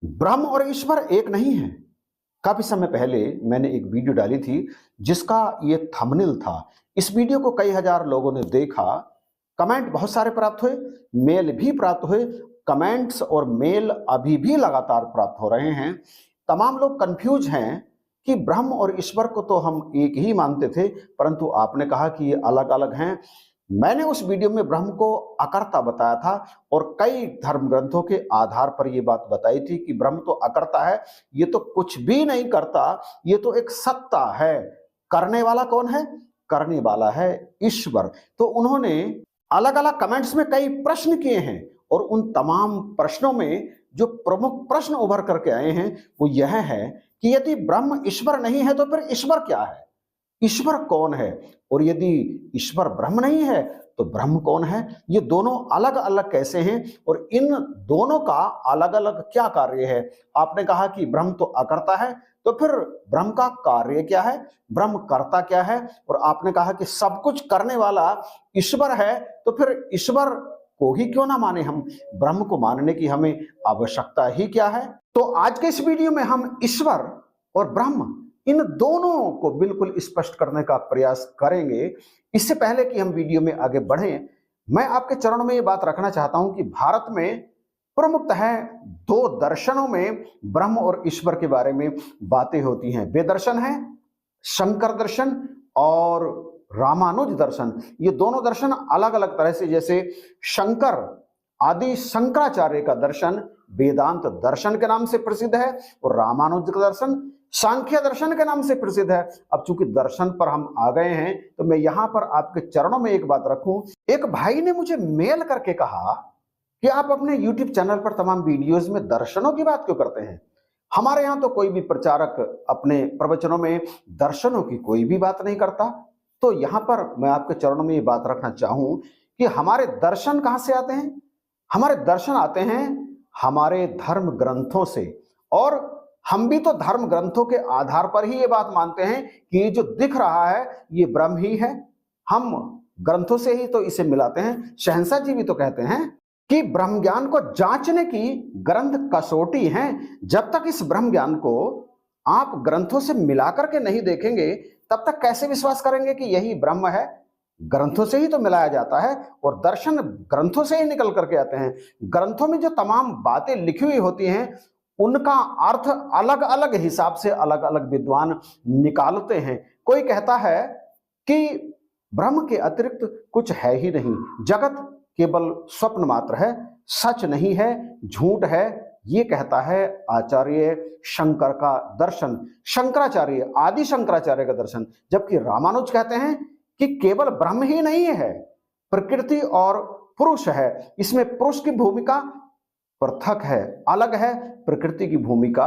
ब्रह्म और ईश्वर एक नहीं है। काफी समय पहले मैंने एक वीडियो डाली थी जिसका ये थंबनेल था। इस वीडियो को कई हजार लोगों ने देखा, कमेंट बहुत सारे प्राप्त हुए, मेल भी प्राप्त हुए। कमेंट्स और मेल अभी भी लगातार प्राप्त हो रहे हैं। तमाम लोग कंफ्यूज हैं कि ब्रह्म और ईश्वर को तो हम एक ही मानते थे, परंतु आपने कहा कि ये अलग अलग हैं। मैंने उस वीडियो में ब्रह्म को अकर्ता बताया था और कई धर्म ग्रंथों के आधार पर यह बात बताई थी कि ब्रह्म तो अकर्ता है, ये तो कुछ भी नहीं करता, ये तो एक सत्ता है। करने वाला कौन है? करने वाला है ईश्वर। तो उन्होंने अलग अलग कमेंट्स में कई प्रश्न किए हैं और उन तमाम प्रश्नों में जो प्रमुख प्रश्न उभर करके आए हैं वो यह है कि यदि ब्रह्म ईश्वर नहीं है तो फिर ईश्वर क्या है? ईश्वर कौन है? और यदि ईश्वर ब्रह्म नहीं है तो ब्रह्म कौन है? ये दोनों अलग अलग कैसे हैं और इन दोनों का अलग अलग क्या कार्य है? आपने कहा कि ब्रह्म तो अकर्ता है, तो फिर ब्रह्म का कार्य क्या है? ब्रह्म कर्ता क्या है? और आपने कहा कि सब कुछ करने वाला ईश्वर है, तो फिर ईश्वर को ही क्यों ना माने हम? ब्रह्म को मानने की हमें आवश्यकता ही क्या है? तो आज के इस वीडियो में हम ईश्वर और ब्रह्म इन दोनों को बिल्कुल स्पष्ट करने का प्रयास करेंगे। इससे पहले कि हम वीडियो में आगे बढ़ें, मैं आपके चरणों में ये बात रखना चाहता हूं कि भारत में प्रमुखतः दो दर्शनों में ब्रह्म और ईश्वर के बारे में बातें होती हैं। वे दर्शन है शंकर दर्शन और रामानुज दर्शन। ये दोनों दर्शन अलग अलग तरह से, जैसे शंकर आदि शंकराचार्य का दर्शन वेदांत दर्शन के नाम से प्रसिद्ध है और रामानुज का दर्शन सांख्य दर्शन के नाम से प्रसिद्ध है। अब चूंकि दर्शन पर हम आ गए हैं तो मैं यहां पर आपके चरणों में एक बात रखूं। एक भाई ने मुझे मेल करके कहा कि आप अपने YouTube चैनल पर तमाम वीडियोस में दर्शनों की बात क्यों करते हैं? हमारे यहां तो कोई भी प्रचारक अपने प्रवचनों में दर्शनों की कोई भी बात नहीं करता। तो यहां पर मैं आपके चरणों में ये बात रखना चाहूं कि हमारे दर्शन कहां से आते हैं? हमारे दर्शन आते हैं हमारे धर्म ग्रंथों से, और हम भी तो धर्म ग्रंथों के आधार पर ही ये बात मानते हैं कि ये जो दिख रहा है ये ब्रह्म ही है। हम ग्रंथों से ही तो इसे मिलाते हैं। शहंशाह जी भी तो कहते हैं कि ब्रह्म ज्ञान को जांचने की ग्रंथ कसौटी हैं। जब तक इस ब्रह्म ज्ञान को आप ग्रंथों से मिलाकर के नहीं देखेंगे तब तक कैसे विश्वास करेंगे कि यही ब्रह्म है? ग्रंथों से ही तो मिलाया जाता है और दर्शन ग्रंथों से ही निकल करके आते हैं। ग्रंथों में जो तमाम बातें लिखी हुई होती हैं उनका अर्थ अलग अलग हिसाब से अलग अलग विद्वान निकालते हैं। कोई कहता है कि ब्रह्म के अतिरिक्त कुछ है ही नहीं, जगत केवल स्वप्न मात्र है, सच नहीं है, झूठ है। ये कहता है आचार्य शंकर का दर्शन, शंकराचार्य आदि शंकराचार्य का दर्शन। जबकि रामानुज कहते हैं कि केवल ब्रह्म ही नहीं है, प्रकृति और पुरुष है। इसमें पुरुष की भूमिका पृथक है, अलग है, प्रकृति की भूमिका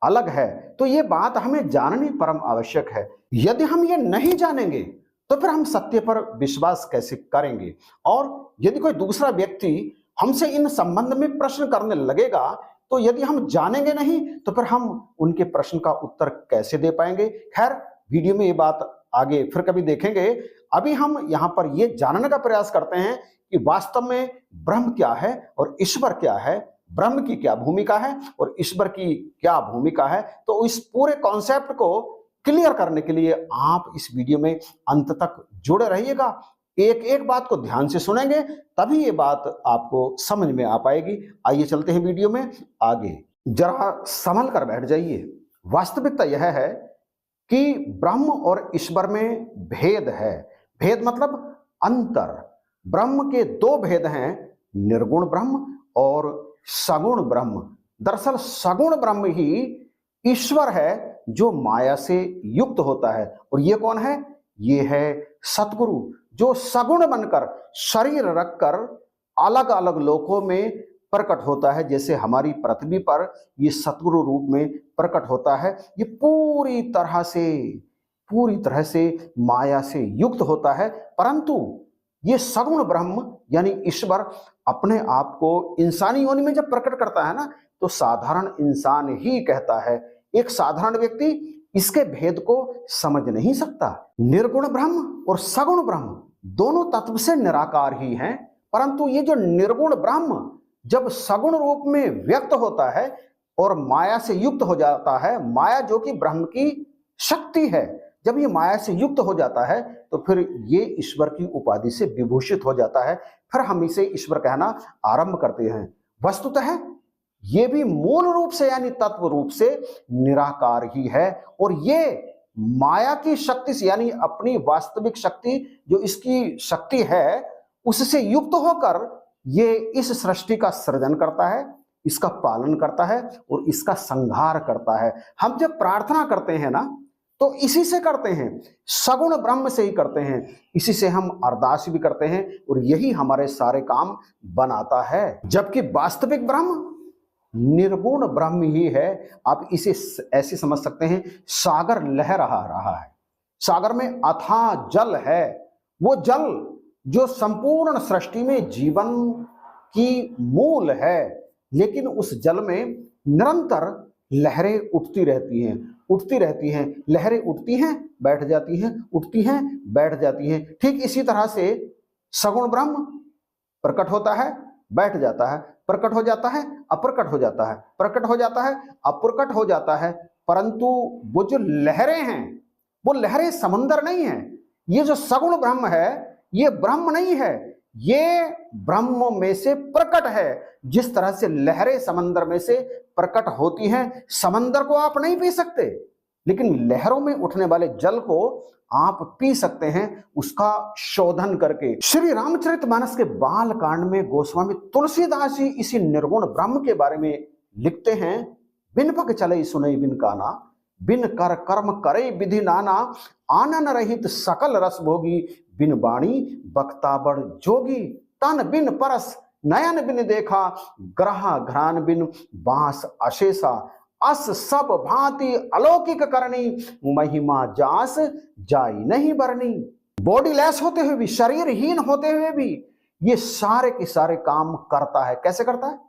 अलग है। तो ये बात हमें जाननी परम आवश्यक है। यदि हम ये नहीं जानेंगे तो फिर हम सत्य पर विश्वास कैसे करेंगे? और यदि कोई दूसरा व्यक्ति हमसे इन संबंध में प्रश्न करने लगेगा तो यदि हम जानेंगे नहीं तो फिर हम उनके प्रश्न का उत्तर कैसे दे पाएंगे? खैर, वीडियो में ये बात आगे फिर कभी देखेंगे। अभी हम यहां पर यह जानने का प्रयास करते हैं कि वास्तव में ब्रह्म क्या है और ईश्वर क्या है, ब्रह्म की क्या भूमिका है और ईश्वर की क्या भूमिका है। तो इस पूरे कॉन्सेप्ट को क्लियर करने के लिए आप इस वीडियो में अंत तक जुड़े रहिएगा। एक एक बात को ध्यान से सुनेंगे तभी ये बात आपको समझ में आ पाएगी। आइए चलते हैं वीडियो में आगे। जरा संभल कर बैठ जाइए। वास्तविकता यह है कि ब्रह्म और ईश्वर में भेद है। भेद मतलब अंतर। ब्रह्म के दो भेद हैं, निर्गुण ब्रह्म और सगुण ब्रह्म। दरअसल सगुण ब्रह्म ही ईश्वर है जो माया से युक्त होता है। और ये कौन है? ये है सतगुरु, जो सगुण बनकर शरीर रखकर अलग अलग लोकों में प्रकट होता है। जैसे हमारी पृथ्वी पर ये सतगुरु रूप में प्रकट होता है। ये पूरी तरह से माया से युक्त होता है, परंतु ये सगुण ब्रह्म यानी ईश्वर अपने आप को इंसानी योनि में जब प्रकट करता है ना, तो साधारण इंसान ही कहता है। एक साधारण व्यक्ति इसके भेद को समझ नहीं सकता। निर्गुण ब्रह्म और सगुण ब्रह्म दोनों तत्व से निराकार ही हैं, परंतु ये जो निर्गुण ब्रह्म जब सगुण रूप में व्यक्त होता है और माया से युक्त हो जाता है, माया जो कि ब्रह्म की शक्ति है, जब ये माया से युक्त हो जाता है तो फिर ये ईश्वर की उपाधि से विभूषित हो जाता है, फिर हम इसे ईश्वर कहना आरंभ करते हैं। वस्तुतः ये भी मूल रूप से यानी तत्व रूप से निराकार ही है, और ये माया की शक्ति से यानी अपनी वास्तविक शक्ति जो इसकी शक्ति है उससे युक्त होकर ये इस सृष्टि का सृजन करता है, इसका पालन करता है और इसका संहार करता है। हम जब प्रार्थना करते हैं ना तो इसी से करते हैं, सगुण ब्रह्म से ही करते हैं, इसी से हम अरदास भी करते हैं और यही हमारे सारे काम बनाता है। जबकि वास्तविक ब्रह्म निर्गुण ब्रह्म ही है। आप इसे ऐसे समझ सकते हैं, सागर लहर रहा है, सागर में अथाह जल है, वो जल जो संपूर्ण सृष्टि में जीवन की मूल है, लेकिन उस जल में निरंतर लहरें उठती रहती हैं, उठती रहती हैं, लहरें उठती हैं बैठ जाती हैं, उठती हैं बैठ जाती हैं। ठीक इसी तरह से सगुण ब्रह्म प्रकट होता है, बैठ जाता है, प्रकट हो जाता है, अप्रकट हो जाता है, प्रकट हो जाता है, अप्रकट हो जाता है। परंतु वो जो लहरें हैं वो लहरें समंदर नहीं है। ये जो सगुण ब्रह्म है ये ब्रह्म नहीं है, ये ब्रह्म में से प्रकट है। जिस तरह से लहरें समंदर में से प्रकट होती हैं, समंदर को आप नहीं पी सकते, लेकिन लहरों में उठने वाले जल को आप पी सकते हैं, उसका शोधन करके। श्री रामचरितमानस के बाल कांड में गोस्वामी तुलसीदास जी इसी निर्गुण ब्रह्म के बारे में लिखते हैं, बिन पग चले सुनई बिन काना, बिन कर कर्म करे विधि नाना, आनन रहित सकल रस भोगी, बिन बाणी बक्ता बड़ जोगी, तन बिन परस नयन बिन देखा, ग्रह घ्राण बिन बांस अशेषा, अस सब भांति अलौकिक करनी, महिमा जास जाई नहीं बरनी। बॉडी लेस होते हुए भी, शरीरहीन होते हुए भी ये सारे के सारे काम करता है। कैसे करता है?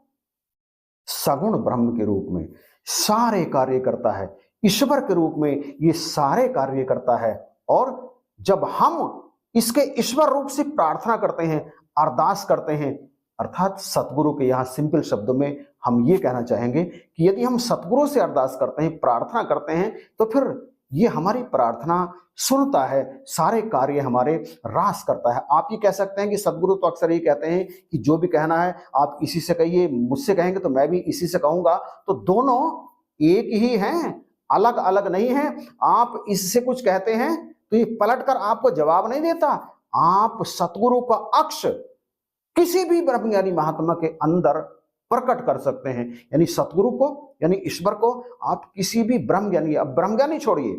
सगुण ब्रह्म के रूप में सारे कार्य करता है, ईश्वर के रूप में ये सारे कार्य करता है। और जब हम इसके ईश्वर रूप से प्रार्थना करते हैं, अरदास करते हैं, अर्थात सतगुरु के यहाँ सिंपल शब्दों में हम ये कहना चाहेंगे कि यदि हम सतगुरु से अरदास करते हैं, प्रार्थना करते हैं, तो फिर ये हमारी प्रार्थना सुनता है, सारे कार्य हमारे रास करता है। आप ये कह सकते हैं कि सतगुरु तो अक्सर ये कहते हैं कि जो भी कहना है आप इसी से कहिए, मुझसे कहेंगे तो मैं भी इसी से कहूंगा, तो दोनों एक ही हैं, अलग अलग नहीं है। आप इससे कुछ कहते हैं तो ये पलटकर आपको जवाब नहीं देता, आप सतगुरु का अक्ष किसी भी ब्रह्मज्ञानी महात्मा के अंदर प्रकट कर सकते हैं। यानी सतगुरु को यानी ईश्वर को आप किसी भी ब्रह्मज्ञानी, अब ब्रह्मज्ञानी छोड़िए,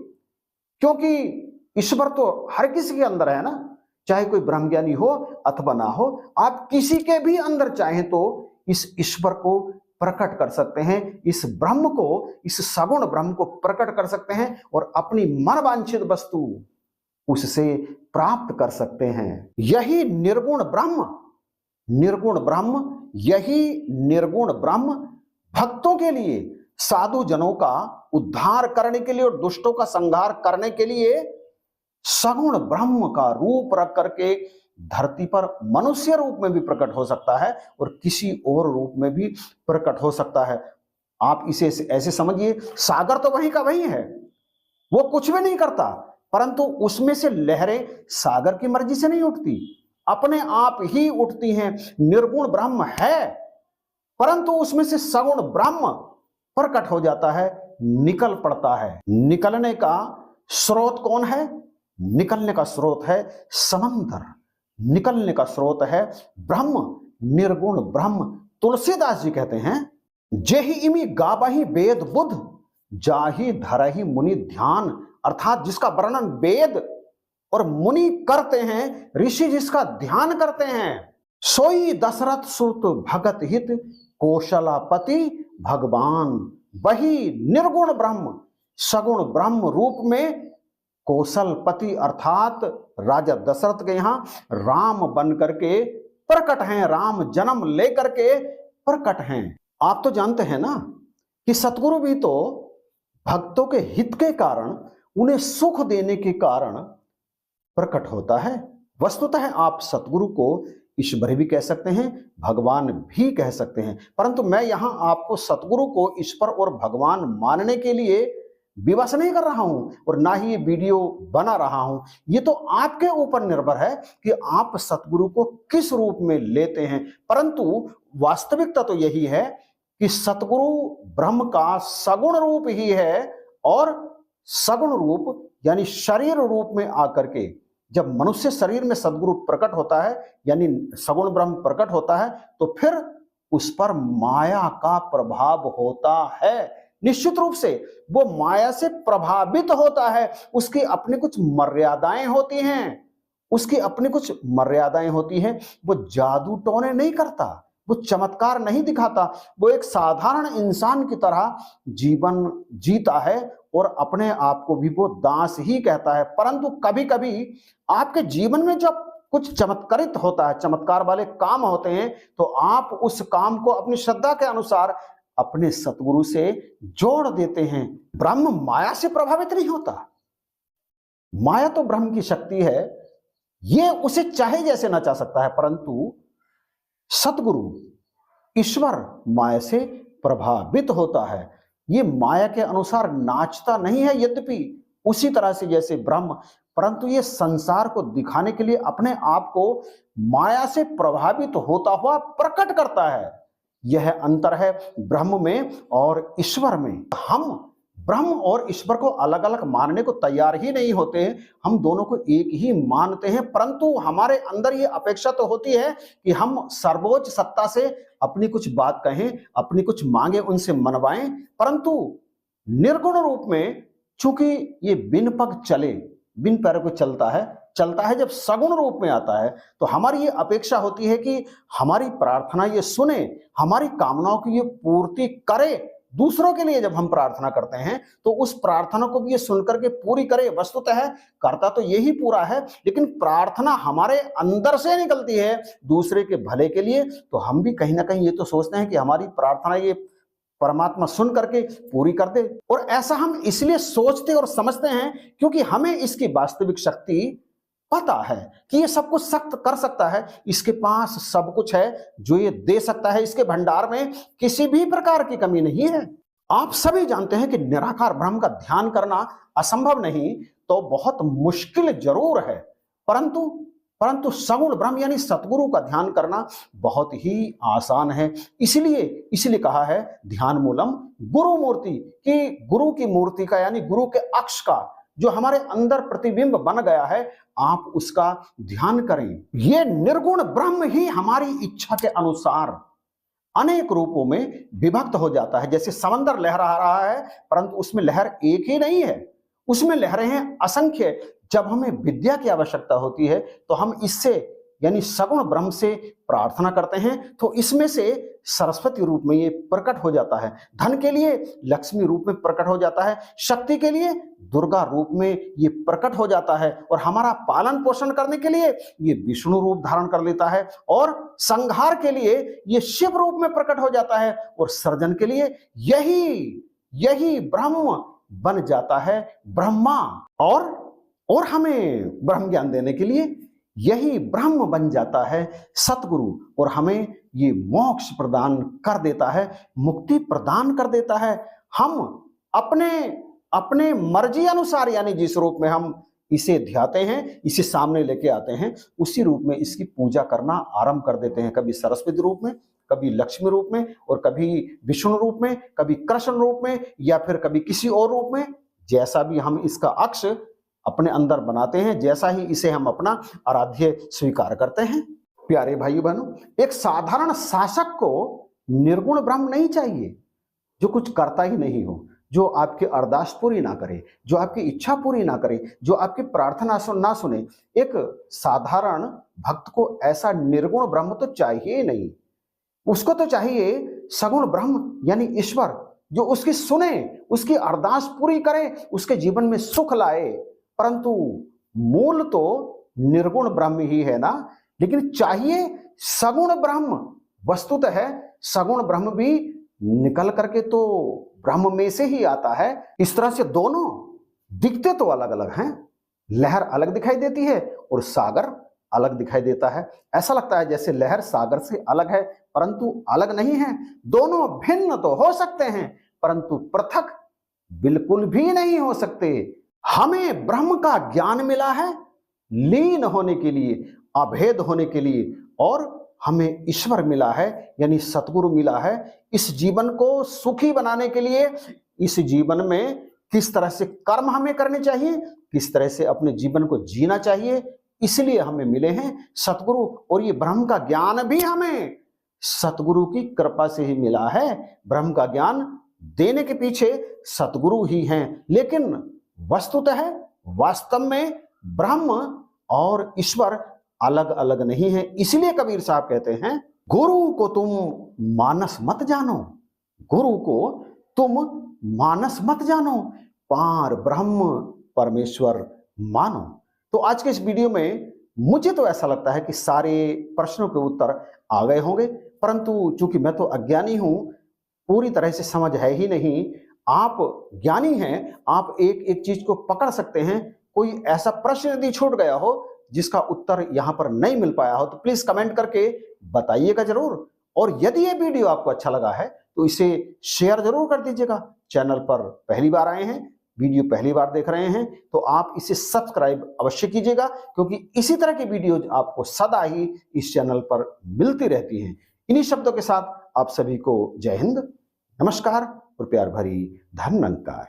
क्योंकि ईश्वर तो हर किसी के अंदर है ना, चाहे कोई ब्रह्मज्ञानी हो अथवा ना हो, आप किसी के भी अंदर चाहें तो इस ईश्वर को प्रकट कर सकते हैं, इस ब्रह्म को, इस सगुण ब्रह्म को प्रकट कर सकते हैं और अपनी मनवांछित वस्तु उससे प्राप्त कर सकते हैं। यही निर्गुण ब्रह्म, निर्गुण ब्रह्म, यही निर्गुण ब्रह्म भक्तों के लिए, साधु जनों का उद्धार करने के लिए और दुष्टों का संहार करने के लिए सगुण ब्रह्म का रूप रख करके धरती पर मनुष्य रूप में भी प्रकट हो सकता है और किसी और रूप में भी प्रकट हो सकता है। आप इसे ऐसे समझिए, सागर तो वही का वही है, वो कुछ भी नहीं करता, परंतु उसमें से लहरें सागर की मर्जी से नहीं उठती, अपने आप ही उठती हैं। निर्गुण ब्रह्म है, परंतु उसमें से सगुण ब्रह्म प्रकट हो जाता है, निकल पड़ता है। निकलने का स्रोत कौन है? निकलने का स्रोत है समंदर, निकलने का स्रोत है ब्रह्म, निर्गुण ब्रह्म। तुलसीदास जी कहते हैं, जेहि इमी गावहि वेद बुध, जाहि धरहि मुनि ध्यान। अर्थात जिसका वर्णन वेद और मुनि करते हैं, ऋषि जिसका ध्यान करते हैं, सोई दशरथ सुत भगत हित, कौशलापति भगवान। वही निर्गुण ब्रह्म सगुण ब्रह्म रूप में कौशलपति अर्थात राजा दशरथ के यहाँ राम बन करके प्रकट हैं, राम जन्म लेकर के प्रकट हैं। आप तो जानते हैं ना कि सतगुरु भी तो भक्तों के हित के कारण, उन्हें सुख देने के कारण प्रकट होता है। वस्तुतः आप सतगुरु को ईश्वर भी कह सकते हैं, भगवान भी कह सकते हैं। परंतु मैं यहां आपको सतगुरु को ईश्वर और भगवान मानने के लिए विवश नहीं कर रहा हूं और ना ही ये वीडियो बना रहा हूं। ये तो आपके ऊपर निर्भर है कि आप सतगुरु को किस रूप में लेते हैं। परंतु वास्तविकता तो यही है कि सतगुरु ब्रह्म का सगुण रूप ही है और सगुण रूप यानी शरीर रूप में आकर के जब मनुष्य शरीर में सदगुरु प्रकट होता है यानी सगुण ब्रह्म प्रकट होता है तो फिर उस पर माया का प्रभाव होता है। निश्चित रूप से वो माया से प्रभावित होता है। उसकी अपनी कुछ मर्यादाएं होती हैं, उसकी अपनी कुछ मर्यादाएं होती हैं। वो जादू टोने नहीं करता, वो चमत्कार नहीं दिखाता, वो एक साधारण इंसान की तरह जीवन जीता है और अपने आप को भी वो दास ही कहता है। परंतु कभी कभी आपके जीवन में जब कुछ चमत्कारित होता है, चमत्कार वाले काम होते हैं, तो आप उस काम को अपनी श्रद्धा के अनुसार अपने सतगुरु से जोड़ देते हैं। ब्रह्म माया से प्रभावित नहीं होता। माया तो ब्रह्म की शक्ति है, ये उसे चाहे जैसे नचा सकता है, परंतु सतगुरु ईश्वर माया से प्रभावित होता है। ये माया के अनुसार नाचता नहीं है, यद्यपि उसी तरह से जैसे ब्रह्म, परंतु ये संसार को दिखाने के लिए अपने आप को माया से प्रभावित होता हुआ प्रकट करता है। यह अंतर है ब्रह्म में और ईश्वर में। हम ब्रह्म और ईश्वर को अलग अलग मानने को तैयार ही नहीं होते हैं, हम दोनों को एक ही मानते हैं। परंतु हमारे अंदर ये अपेक्षा तो होती है कि हम सर्वोच्च सत्ता से अपनी कुछ बात कहें, अपनी कुछ मांगे उनसे मनवाएं। परंतु निर्गुण रूप में चूंकि ये बिन पग चले, बिन पैरों को चलता है जब सगुण रूप में आता है, तो हमारी ये अपेक्षा होती है कि हमारी प्रार्थना ये सुने, हमारी कामनाओं की ये पूर्ति करे। दूसरों के लिए जब हम प्रार्थना करते हैं तो उस प्रार्थना को भी ये सुनकर के पूरी करे। वस्तुतः करता तो यही पूरा है, लेकिन प्रार्थना हमारे अंदर से निकलती है दूसरे के भले के लिए, तो हम भी कहीं ना कहीं ये तो सोचते हैं कि हमारी प्रार्थना ये परमात्मा सुन करके पूरी कर दे। और ऐसा हम इसलिए सोचते और समझते हैं क्योंकि हमें इसकी वास्तविक शक्ति पता है कि ये सब कुछ सख्त कर सकता है, इसके पास सब कुछ है जो ये दे सकता है, इसके भंडार में किसी भी प्रकार की कमी नहीं है। आप सभी जानते हैं कि निराकार ब्रह्म का ध्यान करना असंभव नहीं तो बहुत मुश्किल जरूर है, परंतु सगुण ब्रह्म यानी सतगुरु का ध्यान करना बहुत ही आसान है। इसलिए कहा है ध्यान मूलम गुरु मूर्ति, कि गुरु की मूर्ति का यानी गुरु के अक्ष का जो हमारे अंदर प्रतिबिंब बन गया है, आप उसका ध्यान करें। ये निर्गुण ब्रह्म ही हमारी इच्छा के अनुसार अनेक रूपों में विभक्त हो जाता है। जैसे समंदर लहरा रहा है, परंतु उसमें लहर एक ही नहीं है, उसमें लहरें हैं असंख्य। जब हमें विद्या की आवश्यकता होती है तो हम इससे यानी सगुण ब्रह्म से प्रार्थना करते हैं, तो इसमें से सरस्वती रूप में ये प्रकट हो जाता है। धन के लिए लक्ष्मी रूप में प्रकट हो जाता है, शक्ति के लिए दुर्गा रूप में ये प्रकट हो जाता है, और हमारा पालन पोषण करने के लिए ये विष्णु रूप धारण कर लेता है, और संहार के लिए ये शिव रूप में प्रकट हो जाता है, और सृजन के लिए यही ब्रह्म बन जाता है ब्रह्मा, और हमें ब्रह्म ज्ञान देने के लिए यही ब्रह्म बन जाता है सतगुरु, और हमें ये मोक्ष प्रदान कर देता है, मुक्ति प्रदान कर देता है। हम अपने मर्जी अनुसार यानी जिस रूप में हम इसे ध्याते हैं, इसे सामने लेके आते हैं, उसी रूप में इसकी पूजा करना आरंभ कर देते हैं। कभी सरस्वती रूप में, कभी लक्ष्मी रूप में, और कभी विष्णु रूप में, कभी कृष्ण रूप में, या फिर कभी किसी और रूप में। जैसा भी हम इसका अक्ष अपने अंदर बनाते हैं, जैसा ही इसे हम अपना आराध्य स्वीकार करते हैं। प्यारे भाई बहनों, एक साधारण शासक को निर्गुण ब्रह्म नहीं चाहिए जो कुछ करता ही नहीं हो, जो आपकी अरदास पूरी ना करे, जो आपकी इच्छा पूरी ना करे, जो आपकी प्रार्थना ना सुने। एक साधारण भक्त को ऐसा निर्गुण ब्रह्म तो चाहिए ही नहीं। उसको तो चाहिए सगुण ब्रह्म यानी ईश्वर, जो उसकी सुने, उसकी अरदास पूरी करे, उसके जीवन में सुख लाए। परंतु मूल तो निर्गुण ब्रह्म ही है ना, लेकिन चाहिए सगुण ब्रह्म। वस्तुतः है सगुण ब्रह्म भी निकल करके तो ब्रह्म में से ही आता है। इस तरह से दोनों दिखते तो अलग अलग हैं, लहर अलग दिखाई देती है और सागर अलग दिखाई देता है। ऐसा लगता है जैसे लहर सागर से अलग है, परंतु अलग नहीं है। दोनों भिन्न तो हो सकते हैं, परंतु पृथक बिल्कुल भी नहीं हो सकते। हमें ब्रह्म का ज्ञान मिला है लीन होने के लिए, अभेद होने के लिए, और हमें ईश्वर मिला है यानी सतगुरु मिला है इस जीवन को सुखी बनाने के लिए। इस जीवन में किस तरह से कर्म हमें करने चाहिए, किस तरह से अपने जीवन को जीना चाहिए, इसलिए हमें मिले हैं सतगुरु। और ये ब्रह्म का ज्ञान भी हमें सतगुरु की कृपा से ही मिला है। ब्रह्म का ज्ञान देने के पीछे सतगुरु ही हैं, लेकिन वस्तुतः वास्तव में ब्रह्म और ईश्वर अलग अलग नहीं है। इसलिए कबीर साहब कहते हैं, गुरु को तुम मानस मत जानो, गुरु को तुम मानस मत जानो, पार ब्रह्म परमेश्वर मानो। तो आज के इस वीडियो में मुझे तो ऐसा लगता है कि सारे प्रश्नों के उत्तर आ गए होंगे, परंतु चूंकि मैं तो अज्ञानी हूं, पूरी तरह से समझ है ही नहीं। आप ज्ञानी हैं, आप एक एक चीज को पकड़ सकते हैं। कोई ऐसा प्रश्न यदि छूट गया हो जिसका उत्तर यहां पर नहीं मिल पाया हो तो प्लीज कमेंट करके बताइएगा जरूर। और यदि ये वीडियो आपको अच्छा लगा है तो इसे शेयर जरूर कर दीजिएगा। चैनल पर पहली बार आए हैं, वीडियो पहली बार देख रहे हैं तो आप इसे सब्सक्राइब अवश्य कीजिएगा, क्योंकि इसी तरह की वीडियोज आपको सदा ही इस चैनल पर मिलती रहती हैं। इन्हीं शब्दों के साथ आप सभी को जय हिंद, नमस्कार और प्यार भरी धन्यवाद।